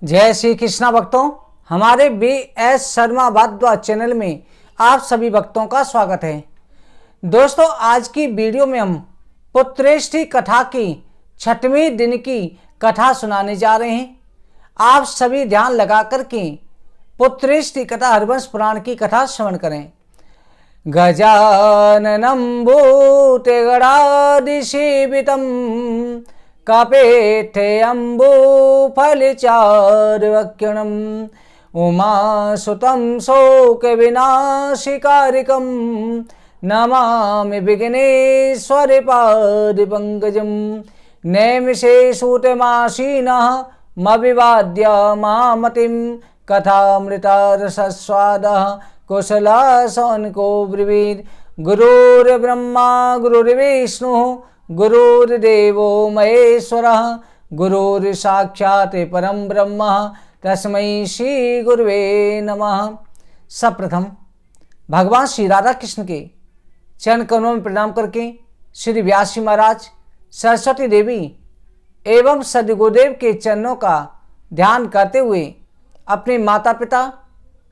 जय श्री कृष्णा भक्तों, हमारे BS शर्मा भारद्वाज चैनल में आप सभी भक्तों का स्वागत है। दोस्तों, आज की वीडियो में हम पुत्रेष्ठी कथा की 6वें दिन की कथा सुनाने जा रहे हैं। आप सभी ध्यान लगा कर के पुत्रेष्ठी कथा हरवंश पुराण की कथा श्रवण करें। गजाननं भूतगणाधिसेवितं कपेठ्यम्बुफलचारुवक्षणम् उमासुतं शोकविनाशिकारिकं नमामि विघ्नेश्वरपादपङ्कजं। नैमिषे सूतमासीनः मविवाद्य मामतिं कथामृता रसस्वादः कुशलासनको ब्रवीत्। गुरुर्ब्रह्मा गुरुर्विष्णुः गुरुर्देवो महेश्वरः गुरुर्साक्षात् परम ब्रह्म तस्मै श्री गुरुवे नमः। सर्वप्रथम भगवान श्री राधा कृष्ण के चरण कमलों में प्रणाम करके श्री व्यास जी महाराज, सरस्वती देवी एवं सदगुरुदेव के चरणों का ध्यान करते हुए अपने माता पिता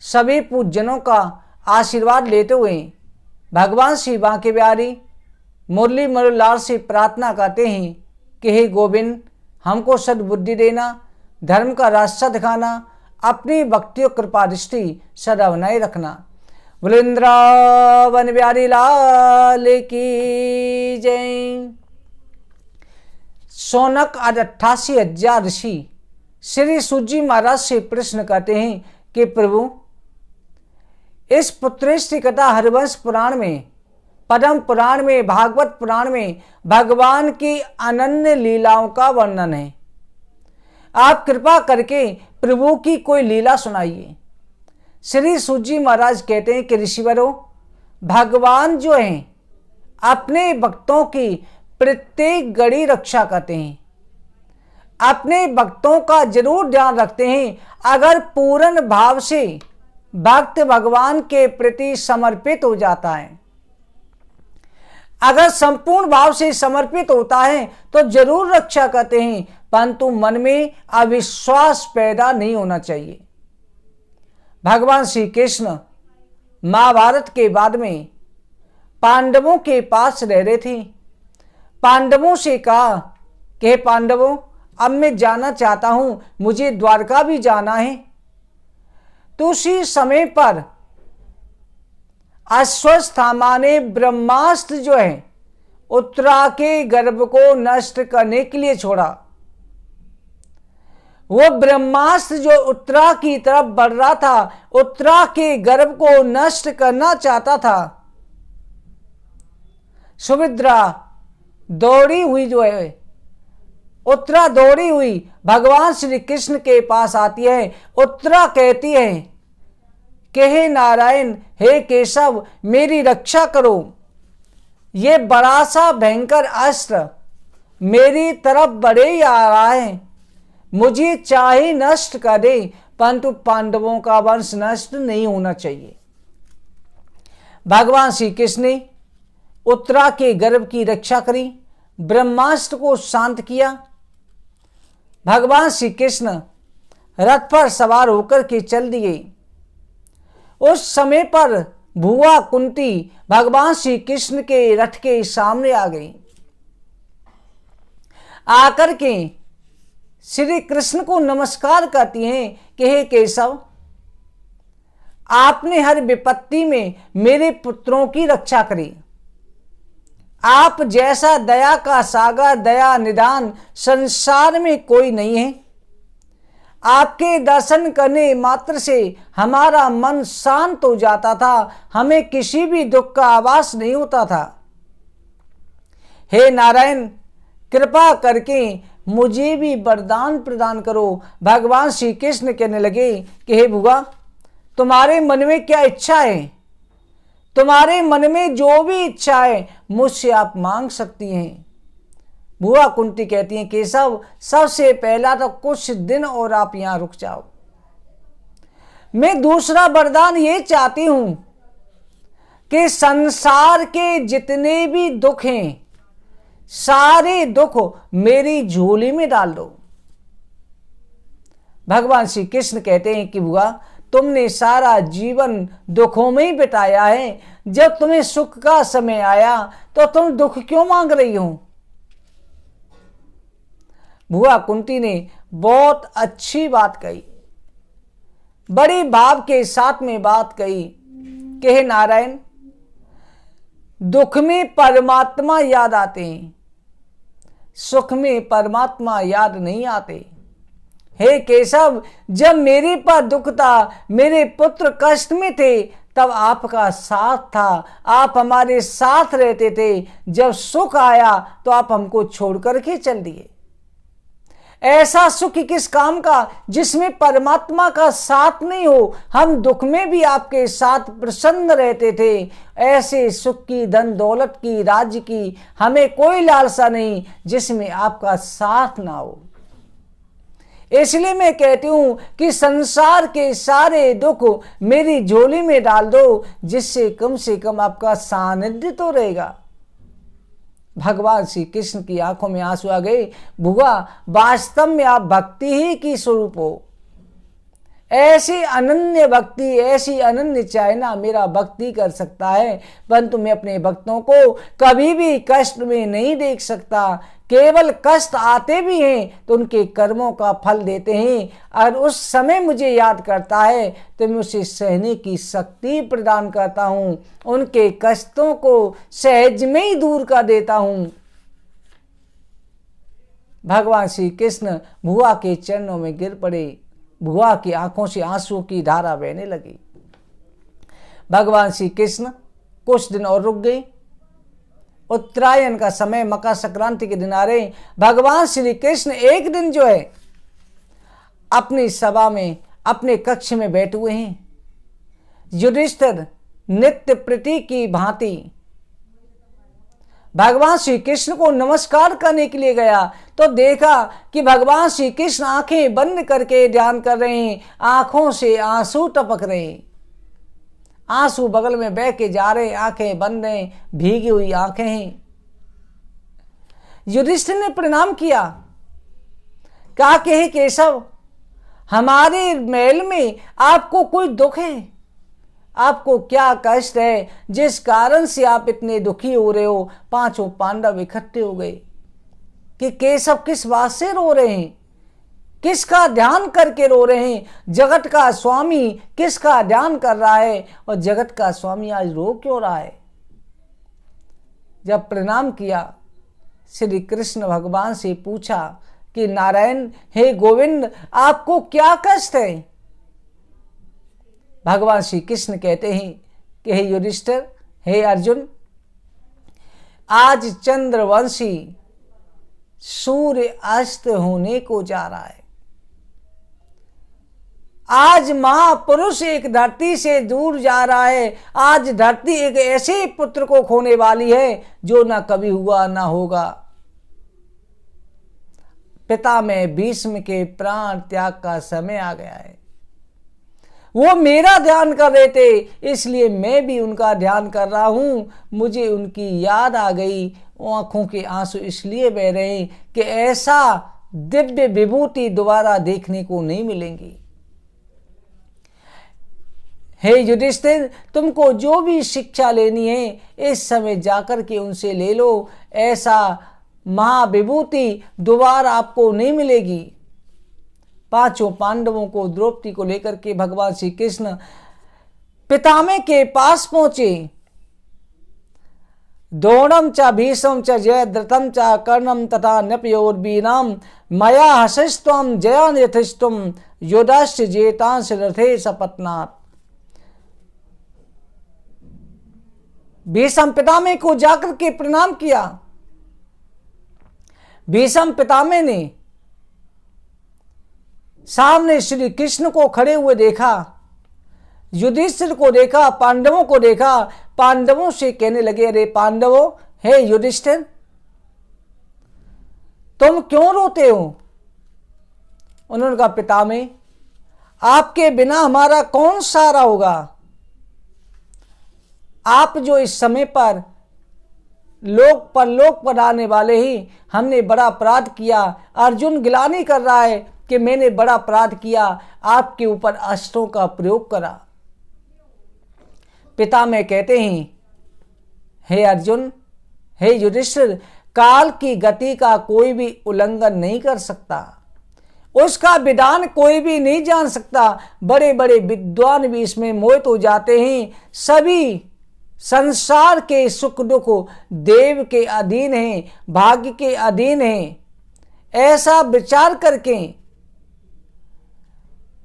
सभी पूज्यजनों का आशीर्वाद लेते हुए भगवान श्री बांके बिहारी मुरली मनोहर से प्रार्थना करते हैं कि हे गोविंद, हमको सद्बुद्धि देना, धर्म का रास्ता दिखाना, अपनी भक्ति और कृपा दृष्टि सदा बनाए रखना। वृंदावन बिहारी लाल की जय। शौनक आज 88,000 ऋषि श्री सूजी महाराज से प्रश्न करते हैं कि प्रभु, इस पुत्रेष्ठी कथा हरवंश पुराण में, पद्म पुराण में, भागवत पुराण में भगवान की अनन्य लीलाओं का वर्णन है। आप कृपा करके प्रभु की कोई लीला सुनाइए। श्री सूजी महाराज कहते हैं कि ऋषिवरों, भगवान जो हैं अपने भक्तों की प्रत्येक घड़ी रक्षा करते हैं, अपने भक्तों का जरूर ध्यान रखते हैं। अगर पूर्ण भाव से भक्त भगवान के प्रति समर्पित हो जाता है, अगर संपूर्ण भाव से समर्पित होता है तो जरूर रक्षा करते हैं, परंतु मन में अविश्वास पैदा नहीं होना चाहिए। भगवान श्री कृष्ण महाभारत के बाद में पांडवों के पास रह रहे थे। पांडवों से कहा कि पांडवों, अब मैं जाना चाहता हूं, मुझे द्वारका भी जाना है। तो उसी समय पर अश्वत्थामा ने ब्रह्मास्त्र जो है उत्तरा के गर्भ को नष्ट करने के लिए छोड़ा। वो ब्रह्मास्त्र जो उत्तरा की तरफ बढ़ रहा था, उत्तरा के गर्भ को नष्ट करना चाहता था। सुभद्रा दौड़ी हुई जो है, उत्तरा दौड़ी हुई भगवान श्री कृष्ण के पास आती है। उत्तरा कहती है कि हे नारायण, हे केशव, मेरी रक्षा करो। ये बड़ा सा भयंकर अस्त्र मेरी तरफ बढ़े ही आ रहा है, मुझे चाहे नष्ट कर दे, परंतु पांडवों का वंश नष्ट नहीं होना चाहिए। भगवान श्री कृष्ण ने उत्तरा के गर्भ की रक्षा करी, ब्रह्मास्त्र को शांत किया। भगवान श्री कृष्ण रथ पर सवार होकर के चल दिए। उस समय पर भुआ कुंती भगवान श्री कृष्ण के रथ के सामने आ गई। आकर के श्री कृष्ण को नमस्कार करती हैं कि हे केशव, आपने हर विपत्ति में मेरे पुत्रों की रक्षा करी। आप जैसा दया का सागर, दया निदान संसार में कोई नहीं है। आपके दर्शन करने मात्र से हमारा मन शांत हो जाता था, हमें किसी भी दुख का आभास नहीं होता था। हे नारायण, कृपा करके मुझे भी वरदान प्रदान करो। भगवान श्री कृष्ण कहने लगे कि हे भुआ, तुम्हारे मन में क्या इच्छा है? तुम्हारे मन में जो भी इच्छा है मुझसे आप मांग सकती हैं। भुआ कुंती कहती हैं, केशव, सबसे पहला तो कुछ दिन और आप यहां रुक जाओ। मैं दूसरा वरदान ये चाहती हूं कि संसार के जितने भी दुख हैं, सारे दुख मेरी झोली में डाल दो। भगवान श्री कृष्ण कहते हैं कि बुआ, तुमने सारा जीवन दुखों में ही बिताया है, जब तुम्हें सुख का समय आया तो तुम दुख क्यों मांग रही हो। बुआ कुंती ने बहुत अच्छी बात कही, बड़ी भाव के साथ में बात कही कि हे नारायण, दुख में परमात्मा याद आते हैं, सुख में परमात्मा याद नहीं आते। हे केशव, जब मेरे पर दुख था, मेरे पुत्र कष्ट में थे, तब आपका साथ था, आप हमारे साथ रहते थे। जब सुख आया तो आप हमको छोड़ करके चल दिए। ऐसा सुख किस काम का जिसमें परमात्मा का साथ नहीं हो। हम दुख में भी आपके साथ प्रसन्न रहते थे। ऐसे सुख की, धन दौलत की, राज्य की हमें कोई लालसा नहीं जिसमें आपका साथ ना हो। इसलिए मैं कहती हूं कि संसार के सारे दुख मेरी झोली में डाल दो, जिससे कम से कम आपका सानिध्य तो रहेगा। भगवान श्री कृष्ण की आंखों में आंसू आ गए। बुआ, वास्तव में आप भक्ति ही की स्वरूप हो। ऐसी अनन्य भक्ति, ऐसी अनन्य चाहना मेरा भक्ति कर सकता है, परंतु मैं अपने भक्तों को कभी भी कष्ट में नहीं देख सकता। केवल कष्ट आते भी हैं तो उनके कर्मों का फल देते हैं, और उस समय मुझे याद करता है तो मैं उसे सहने की शक्ति प्रदान करता हूं, उनके कष्टों को सहज में ही दूर कर देता हूं। भगवान श्री कृष्ण बुआ के चरणों में गिर पड़े। बुआ की आंखों से आंसू की धारा बहने लगी। भगवान श्री कृष्ण कुछ दिन और रुक गए। उत्तरायण का समय, मकर संक्रांति के दिन आ रहे। भगवान श्री कृष्ण एक दिन जो है अपनी सभा में, अपने कक्ष में बैठे हुए हैं। युधिष्ठिर नित्य प्रति की भांति भगवान श्री कृष्ण को नमस्कार करने के लिए गया तो देखा कि भगवान श्री कृष्ण आंखें बंद करके ध्यान कर रहे हैं। आंखों से आंसू टपक रहे हैं, आंसू बगल में बह के जा रहे, आंखें बंद हैं, भीगी हुई आंखें हैं। युधिष्ठिर ने प्रणाम किया, कहा कि हे केशव, हमारे महल में आपको कोई दुख है? आपको क्या कष्ट है जिस कारण से आप इतने दुखी हो रहे हो? पांचों पांडव इकट्ठे हो गए कि केशव किस बात से रो रहे हैं, किसका ध्यान करके रो रहे हैं? जगत का स्वामी किसका ध्यान कर रहा है और जगत का स्वामी आज रो क्यों रहा है? जब प्रणाम किया, श्री कृष्ण भगवान से पूछा कि नारायण, हे गोविंद, आपको क्या कष्ट है? भगवान श्री कृष्ण कहते हैं कि हे युधिष्ठिर, हे अर्जुन, आज चंद्रवंशी सूर्य अस्त होने को जा रहा है। आज महापुरुष एक धरती से दूर जा रहा है। आज धरती एक ऐसे पुत्र को खोने वाली है जो ना कभी हुआ ना होगा। पिता में भीष्म के प्राण त्याग का समय आ गया है। वो मेरा ध्यान कर रहे थे, इसलिए मैं भी उनका ध्यान कर रहा हूं। मुझे उनकी याद आ गई। आंखों के आंसू इसलिए बह रहे हैं कि ऐसा दिव्य विभूति दोबारा देखने को नहीं मिलेंगी। हे युधिष्ठिर, तुमको जो भी शिक्षा लेनी है इस समय जाकर के उनसे ले लो। ऐसा महाविभूति दोबारा आपको नहीं मिलेगी। पांचों पांडवों को, द्रौपदी को लेकर के भगवान श्री कृष्ण पितामह के पास पहुंचे। द्रोणम च भीष्मं च जयद्रथं च कर्णं तथा नृपयोर्वीराम मया हसिस्त्वं जयान यथिष्ठुम योदाश्च जेतांश रथे सपत्नात्। भीष्म पितामह को जाकर के प्रणाम किया। भीष्म पितामह ने सामने श्री कृष्ण को खड़े हुए देखा, युधिष्ठिर को देखा, पांडवों को देखा। पांडवों से कहने लगे, अरे पांडवों, हे युधिष्ठिर, तुम क्यों रोते हो? उन्होंने कहा, पितामह, आपके बिना हमारा कौन सहारा होगा? आप जो इस समय पर लोक पर आने वाले ही, हमने बड़ा अपराध किया। अर्जुन गिलानी कर रहा है कि मैंने बड़ा अपराध किया, आपके ऊपर अस्त्रों का प्रयोग करा। पितामह कहते हैं, हे अर्जुन, हे युधिष्ठिर, काल की गति का कोई भी उल्लंघन नहीं कर सकता, उसका विधान कोई भी नहीं जान सकता। बड़े बड़े विद्वान भी इसमें मोहित हो जाते हैं। सभी संसार के सुख दुख देव के अधीन हैं, भाग्य के अधीन हैं। ऐसा विचार करके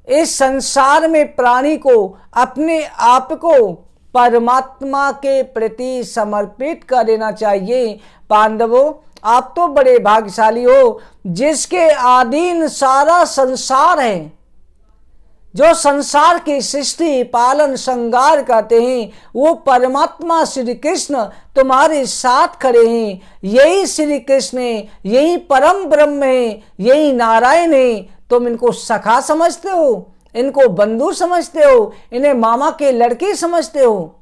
इस संसार में प्राणी को अपने आप को परमात्मा के प्रति समर्पित कर देना चाहिए। पांडवों, आप तो बड़े भाग्यशाली हो, जिसके अधीन सारा संसार है, जो संसार की सृष्टि पालन श्रृंगार करते हैं, वो परमात्मा श्री कृष्ण तुम्हारे साथ खड़े हैं। यही श्री कृष्ण है, यही परम ब्रह्म है, यही नारायण है। तुम इनको सखा समझते हो, इनको बंधु समझते हो, इन्हें मामा के लड़के समझते हो।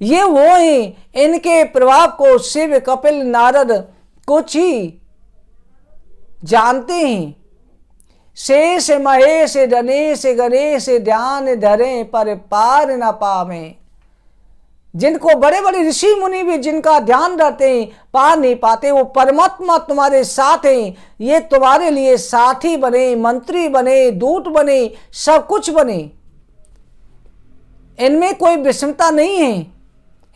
ये वो हैं, इनके प्रभाव को शिव, कपिल, नारद कुछ ही जानते हैं। शेष महेश गणेश गणेश ध्यान धरे पर पार न पावे। जिनको बड़े बड़े ऋषि मुनि भी जिनका ध्यान रखते हैं, पार नहीं पाते। वो परमात्मा तुम्हारे साथ हैं, ये तुम्हारे लिए साथी बने, मंत्री बने, दूत बने, सब कुछ बने। इनमें कोई विषमता नहीं है।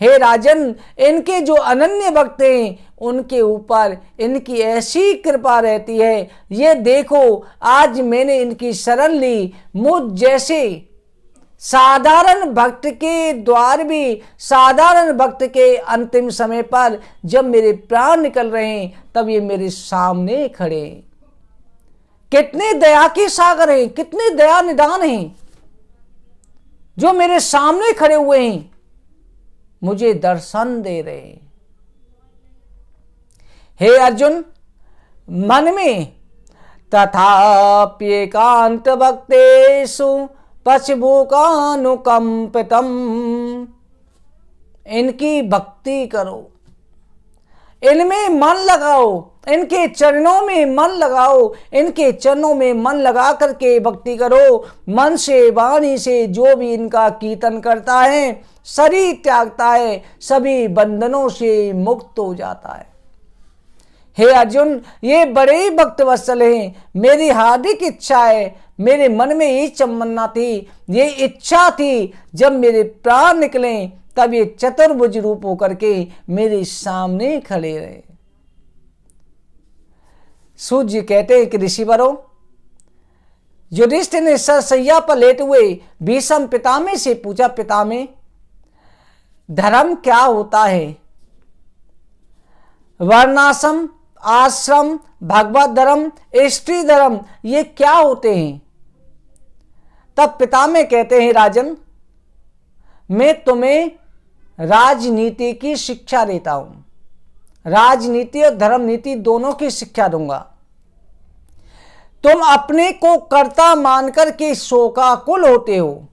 हे राजन, इनके जो अनन्य भक्त हैं, उनके ऊपर इनकी ऐसी कृपा रहती है। ये देखो, आज मैंने इनकी शरण ली। मुझ जैसे साधारण भक्त के द्वार भी, साधारण भक्त के अंतिम समय पर जब मेरे प्राण निकल रहे हैं, तब ये मेरे सामने खड़े। कितने दया के सागर हैं, कितने दया निदान हैं, जो मेरे सामने खड़े हुए हैं, मुझे दर्शन दे रहे हैं। हे अर्जुन, मन में तथाप्येकांत भक्तेषु पशुभूकानुकंपितम, इनकी भक्ति करो, इनमें मन लगाओ, इनके चरणों में मन लगाओ, इनके चरणों में मन लगा करके भक्ति करो। मन से वाणी से जो भी इनका कीर्तन करता है, शरीर त्यागता है, सभी बंधनों से मुक्त हो जाता है। हे अर्जुन, ये बड़े ही भक्त वत्सल हैं। मेरी हार्दिक इच्छा है, मेरे मन में ये तमन्ना थी, ये इच्छा थी, जब मेरे प्राण निकले तब ये चतुर्भुज रूप होकर के मेरे सामने खड़े रहे। सूर्य कहते हैं कि ऋषिवरों, युधिष्ठिर ने सरसैया पर लेटे हुए भीष्म पितामह से पूछा, पितामह, धर्म क्या होता है? वर्णाश्रम, आश्रम, भगवत धर्म, स्त्री धर्म, ये क्या होते हैं? तब पितामह कहते हैं, राजन, मैं तुम्हें राजनीति की शिक्षा देता हूं। राजनीति और धर्म नीति दोनों की शिक्षा दूंगा। तुम अपने को कर्ता मानकर के शोकाकुल होते हो।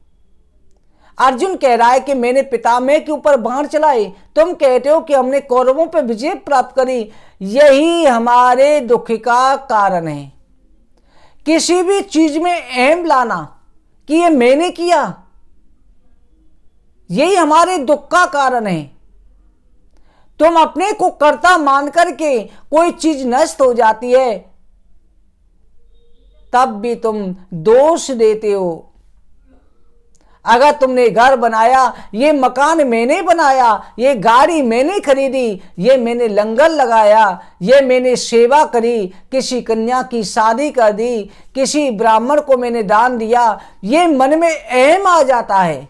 अर्जुन कह रहा है कि मैंने पितामह के ऊपर बाण चलाए, तुम कहते हो कि हमने कौरवों पर विजय प्राप्त करी। यही हमारे दुख का कारण है। किसी भी चीज में अहम लाना कि ये मैंने किया, यही हमारे दुख का कारण है। तुम अपने को कर्ता मान करके कोई चीज नष्ट हो जाती है, तब भी तुम दोष देते हो। अगर तुमने घर बनाया, ये मकान मैंने बनाया, ये गाड़ी मैंने खरीदी, ये मैंने लंगर लगाया, ये मैंने सेवा करी, किसी कन्या की शादी कर दी, किसी ब्राह्मण को मैंने दान दिया, ये मन में अहम आ जाता है।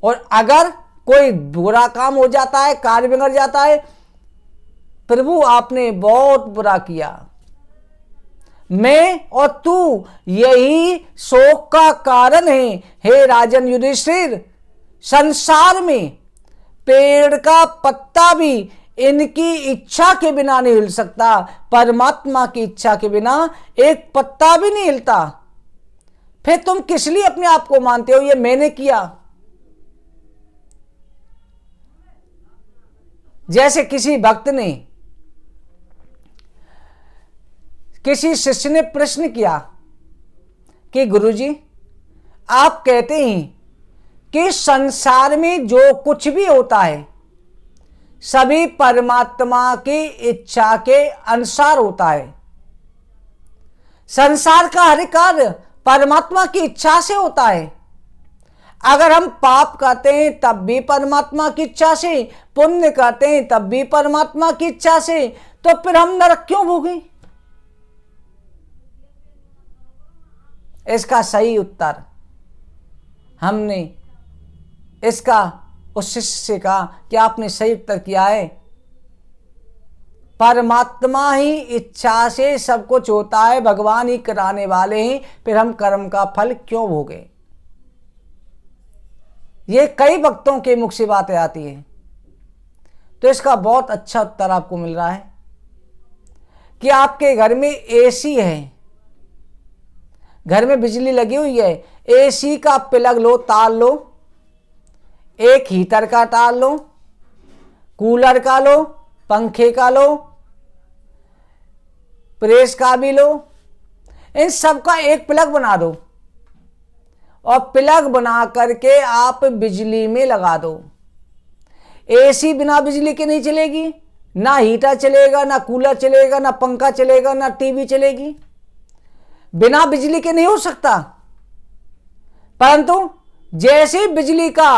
और अगर कोई बुरा काम हो जाता है, कार्य बिगड़ जाता है, प्रभु आपने बहुत बुरा किया, मैं और तू यही शोक का कारण है। हे राजन युधिष्ठिर, संसार में पेड़ का पत्ता भी इनकी इच्छा के बिना नहीं हिल सकता। परमात्मा की इच्छा के बिना एक पत्ता भी नहीं हिलता। फिर तुम किस लिए अपने आप को मानते हो ये मैंने किया? जैसे किसी भक्त ने किसी शिष्य ने प्रश्न किया कि गुरुजी, आप कहते हैं कि संसार में जो कुछ भी होता है सभी परमात्मा की इच्छा के अनुसार होता है। संसार का हर कार्य परमात्मा की इच्छा से होता है। अगर हम पाप करते हैं तब भी परमात्मा की इच्छा से, पुण्य करते हैं तब भी परमात्मा की इच्छा से, तो फिर हम नरक क्यों भोगें? इसका सही उत्तर हमने इसका उस शिष्य से कहा कि आपने सही उत्तर किया है। परमात्मा ही इच्छा से सब कुछ होता है, भगवान ही कराने वाले हैं, फिर हम कर्म का फल क्यों भोगें? ये कई भक्तों के मुख से बातें आती है। तो इसका बहुत अच्छा उत्तर आपको मिल रहा है कि आपके घर में एसी है, घर में बिजली लगी हुई है, एसी का प्लग लो, तार लो, एक हीटर का तार लो, कूलर का लो, पंखे का लो, प्रेस का भी लो, इन सब का एक प्लग बना दो और प्लग बना करके आप बिजली में लगा दो। एसी बिना बिजली के नहीं चलेगी, ना हीटर चलेगा, ना कूलर चलेगा, ना पंखा चलेगा, ना टीवी चलेगी, बिना बिजली के नहीं हो सकता। परंतु जैसे बिजली का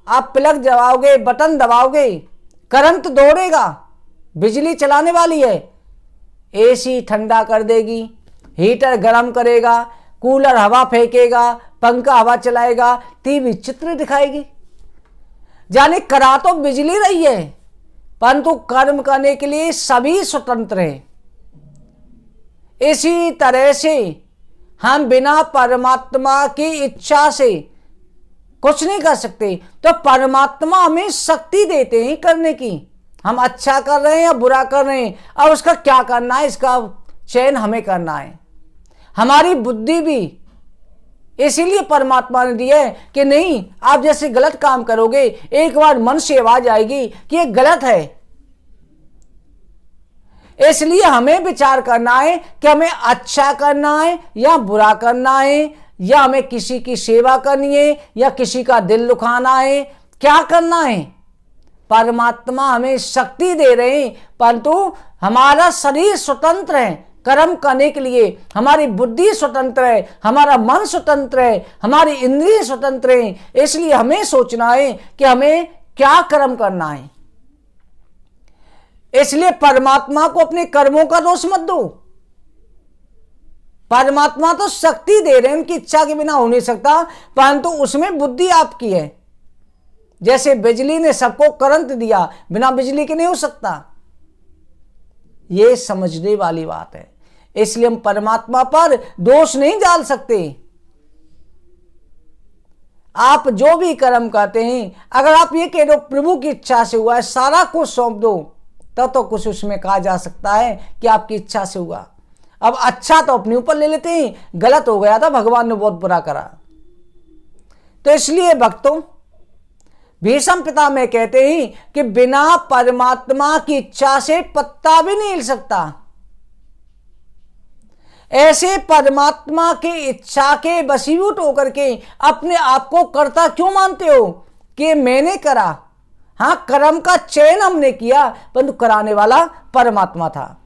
आप प्लग दबाओगे, बटन दबाओगे, करंट दौड़ेगा, बिजली चलाने वाली है। एसी ठंडा कर देगी, हीटर गर्म करेगा, कूलर हवा फेंकेगा, पंखा हवा चलाएगा, टीवी चित्र दिखाएगी। जाने करा तो बिजली रही है, परंतु कर्म करने के लिए सभी स्वतंत्र हैं। इसी तरह से हम बिना परमात्मा की इच्छा से कुछ नहीं कर सकते। तो परमात्मा हमें शक्ति देते हैं करने की। हम अच्छा कर रहे हैं या बुरा कर रहे हैं, अब उसका क्या करना है, इसका चयन हमें करना है। हमारी बुद्धि भी इसीलिए परमात्मा ने दी है कि नहीं, आप जैसे गलत काम करोगे एक बार मन से आवाज आएगी कि ये गलत है। इसलिए हमें विचार करना है कि हमें अच्छा करना है या बुरा करना है, या हमें किसी की सेवा करनी है या किसी का दिल दुखाना है, क्या करना है। परमात्मा हमें शक्ति दे रहे हैं, परंतु हमारा शरीर स्वतंत्र है कर्म करने के लिए, हमारी बुद्धि स्वतंत्र है, हमारा मन स्वतंत्र है, हमारी इंद्रिय स्वतंत्र है। इसलिए हमें सोचना है कि हमें क्या कर्म करना है। इसलिए परमात्मा को अपने कर्मों का दोष मत दो। परमात्मा तो शक्ति दे रहे हैं, उनकी इच्छा के बिना हो नहीं सकता, परंतु उसमें बुद्धि आपकी है। जैसे बिजली ने सबको करंट दिया, बिना बिजली के नहीं हो सकता। यह समझने वाली बात है। इसलिए हम परमात्मा पर दोष नहीं डाल सकते। आप जो भी कर्म करते हैं, अगर आप ये कह दो प्रभु की इच्छा से हुआ है, सारा कुछ सौंप दो, तब तो कुछ उसमें कहा जा सकता है कि आपकी इच्छा से हुआ। अब अच्छा तो अपने ऊपर ले लेते हैं, गलत हो गया था, भगवान ने बहुत बुरा करा। तो इसलिए भक्तों, भीष्म पितामह कहते हैं कि बिना परमात्मा की इच्छा से पत्ता भी नहीं हिल सकता। ऐसे परमात्मा की इच्छा के वशीभूत होकर के अपने आप को कर्ता क्यों मानते हो कि मैंने करा। हाँ, कर्म का चयन हमने किया, परंतु कराने वाला परमात्मा था।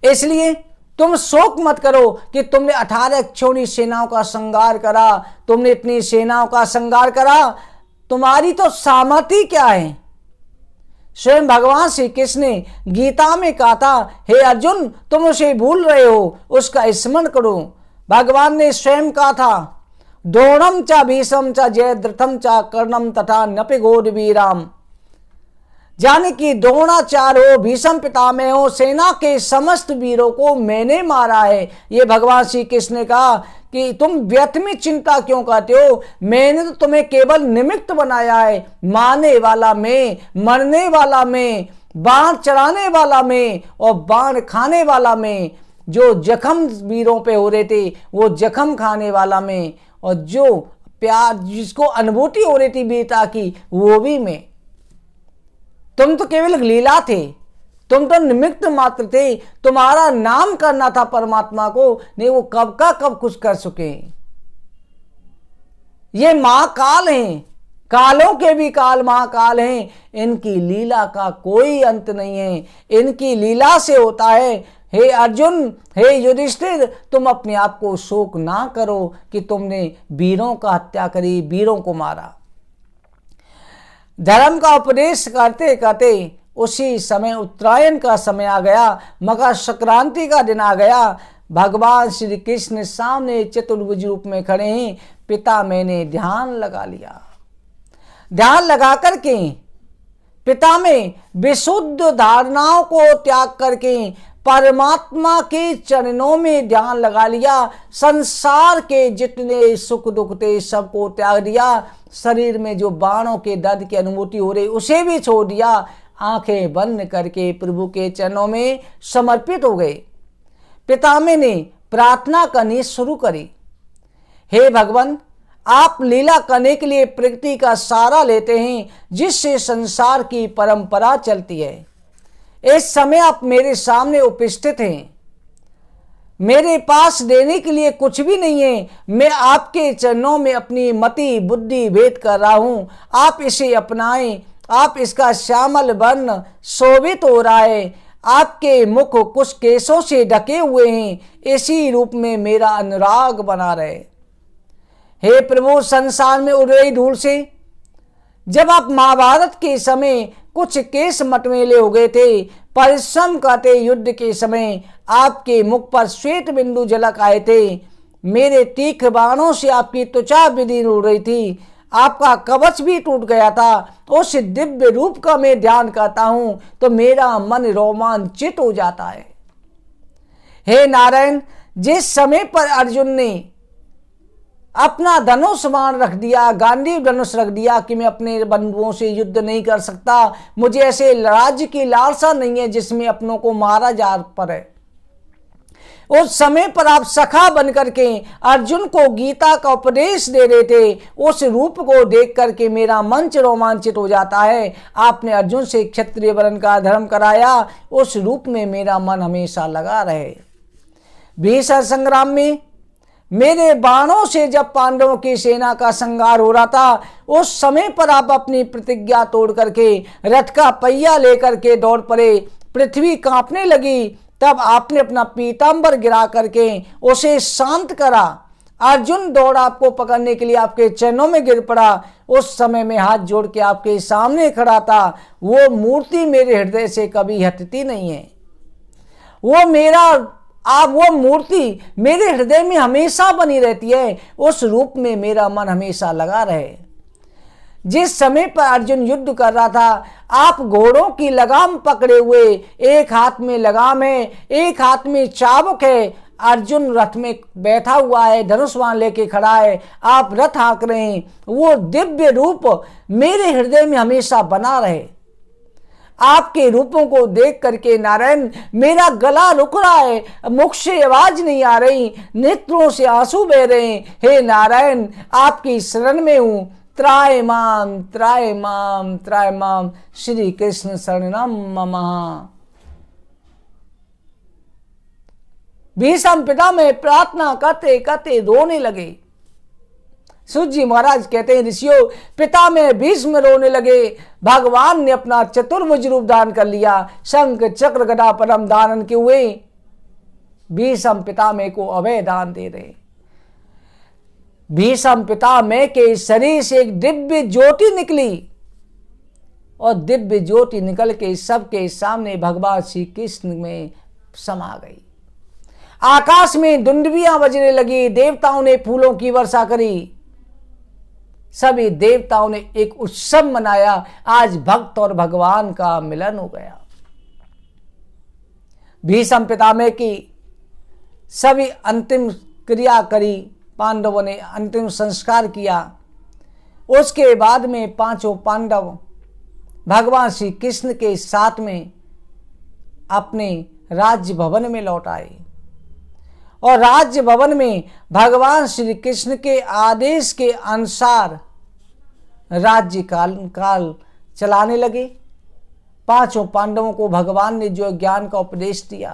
इसलिए तुम शोक मत करो कि तुमने 18 क्षोणी सेनाओं का संहार करा, तुमने इतनी सेनाओं का संहार करा, तुम्हारी तो सामर्थ्य क्या है। स्वयं भगवान श्री कृष्ण ने गीता में कहा था, हे अर्जुन, तुम उसे भूल रहे हो, उसका स्मरण करो। भगवान ने स्वयं कहा था, द्रोणम च भीष्मं च जयद्रथम च कर्णम तथा नपि घोरवीराम। जाने की द्रोणाचार्य हो, भीष्म पितामह हो, सेना के समस्त वीरों को मैंने मारा है। ये भगवान श्री कृष्ण ने कहा कि तुम व्यर्थ में चिंता क्यों करते हो, मैंने तो तुम्हें केवल निमित्त बनाया है। मारने वाला मैं, मरने वाला मैं, बाण चलाने वाला मैं और बाण खाने वाला मैं। जो जख्म वीरों पे हो रहे थे वो जख्म खाने वाला मैं, और जो प्यार जिसको अनुभूति हो रही थी वीरता की, वो भी मैं। तुम तो केवल लीला थे, तुम तो निमित्त मात्र थे, तुम्हारा नाम करना था परमात्मा को, नहीं वो कब का कब कुछ कर चुके। ये महाकाल हैं, कालों के भी काल महाकाल हैं, इनकी लीला का कोई अंत नहीं है, इनकी लीला से होता है। हे अर्जुन, हे युधिष्ठिर, तुम अपने आप को शोक ना करो कि तुमने वीरों का हत्या करी, वीरों को मारा। धर्म का उपदेश करते करते उसी समय उत्तरायण का समय आ गया, मकर संक्रांति का दिन आ गया। भगवान श्री कृष्ण सामने चतुर्भुज रूप में खड़े हैं। पिता मैंने ध्यान लगा लिया, ध्यान लगा करके पिता में विशुद्ध धारणाओं को त्याग करके परमात्मा के चरणों में ध्यान लगा लिया। संसार के जितने सुख दुख थे सबको त्याग दिया। शरीर में जो बाणों के दर्द की अनुभूति हो रही उसे भी छोड़ दिया। आंखें बंद करके प्रभु के चरणों में समर्पित हो गए। पितामह ने प्रार्थना करनी शुरू करी, हे भगवान, आप लीला करने के लिए प्रकृति का सहारा लेते हैं जिससे संसार की परंपरा चलती है। इस समय आप मेरे सामने उपस्थित हैं, मेरे पास देने के लिए कुछ भी नहीं है। मैं आपके चरणों में अपनी मति बुद्धि भेद कर रहा हूं, आप इसे अपनाएं। आप इसका श्यामल वर्ण शोभित हो रहा है, आपके मुख कुछ केशों से ढके हुए हैं, इसी रूप में मेरा अनुराग बना रहे। हे प्रभु, संसार में उड़ रही धूल से जब आप महाभारत के समय कुछ केस मटमेले हो गए थे, परिश्रम करते युद्ध के समय आपके मुख पर श्वेत बिंदु झलक आए थे, मेरे तीख बाणों से आपकी त्वचा विदीर्ण उड़ रही थी, आपका कवच भी टूट गया था। उस दिव्य रूप का मैं ध्यान करता हूं तो मेरा मन रोमांचित हो जाता है। हे नारायण, जिस समय पर अर्जुन ने अपना धनुष बाण रख दिया, गांधी धनुष रख दिया कि मैं अपने बंधुओं से युद्ध नहीं कर सकता, मुझे ऐसे राज्य की लालसा नहीं है जिसमें अपनों को मारा जा पड़े, उस समय पर आप सखा बनकर के अर्जुन को गीता का उपदेश दे रहे थे। उस रूप को देख करके मेरा मंच रोमांचित हो जाता है। आपने अर्जुन से क्षत्रिय वर्ण का धर्म कराया, उस रूप में मेरा मन हमेशा लगा रहे। भीषण संग्राम में मेरे बाणों से जब पांडवों की सेना का संहार हो रहा था, उस समय पर आप अपनी प्रतिज्ञा तोड़ करके रथ का पहिया लेकर के दौड़ पड़े। पृथ्वी कांपने लगी, तब आपने अपना पीतांबर गिरा करके उसे शांत करा। अर्जुन दौड़ा आपको पकड़ने के लिए, आपके चरणों में गिर पड़ा। उस समय में हाथ जोड़ के आपके सामने खड़ा था। वो मूर्ति मेरे हृदय से कभी हटती नहीं है। वो मूर्ति मेरे हृदय में हमेशा बनी रहती है। उस रूप में मेरा मन हमेशा लगा रहे। जिस समय पर अर्जुन युद्ध कर रहा था, आप घोड़ों की लगाम पकड़े हुए, एक हाथ में लगाम है, एक हाथ में चाबुक है। अर्जुन रथ में बैठा हुआ है, धनुष बाण लेके खड़ा है, आप रथ हाँक रहे हैं। वो दिव्य रूप मेरे हृदय में हमेशा बना रहे। आपके रूपों को देख करके नारायण, मेरा गला रुक रहा है, मुख से आवाज नहीं आ रही, नेत्रों से आंसू बह रहे हैं। हे नारायण, आपकी शरण में हूं। त्राय माम त्राय माम त्राय माम, श्री कृष्ण शरणम मम। भीष्म पितामह प्रार्थना करते करते रोने लगे। सूत जी महाराज कहते हैं, ऋषियों, पितामह भीष्म रोने लगे। भगवान ने अपना चतुर्भुज रूप धारण कर लिया, शंख चक्र गदा पद्म धारण किए हुए भीष्म पितामह को अभय दान दे रहे। भीष्म पितामह के शरीर से एक दिव्य ज्योति निकली और दिव्य ज्योति निकल के सबके सामने भगवान श्री कृष्ण में समा गई। आकाश में दुंदुभियां बजने लगी, देवताओं ने फूलों की वर्षा करी, सभी देवताओं ने एक उत्सव मनाया। आज भक्त और भगवान का मिलन हो गया। भीष्म पितामह की सभी अंतिम क्रिया करी, पांडवों ने अंतिम संस्कार किया। उसके बाद में पांचों पांडव भगवान श्री कृष्ण के साथ में अपने राज्य भवन में लौट आए और राज्य भवन में भगवान श्री कृष्ण के आदेश के अनुसार राज्य काल चलाने लगे। पांचों पांडवों को भगवान ने जो ज्ञान का उपदेश दिया,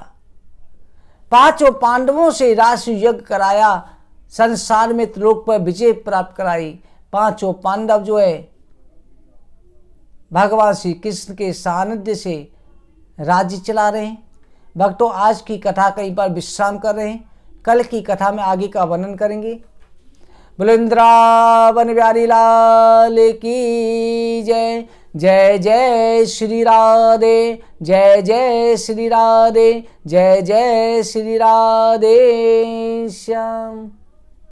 पांचों पांडवों से राशि यज्ञ कराया, संसार में त्रिलोक पर विजय प्राप्त कराई। पांचों पांडव जो है भगवान श्री कृष्ण के सानिध्य से राज्य चला रहे हैं। भक्तों, आज की कथा कहीं पर विश्राम कर रहे हैं, कल की कथा में आगे का वर्णन करेंगे। वृंदावन बिहारी लाल की जय। जय जय श्री राधे, जय जय श्री राधे, जय जय श्री राधे श्याम।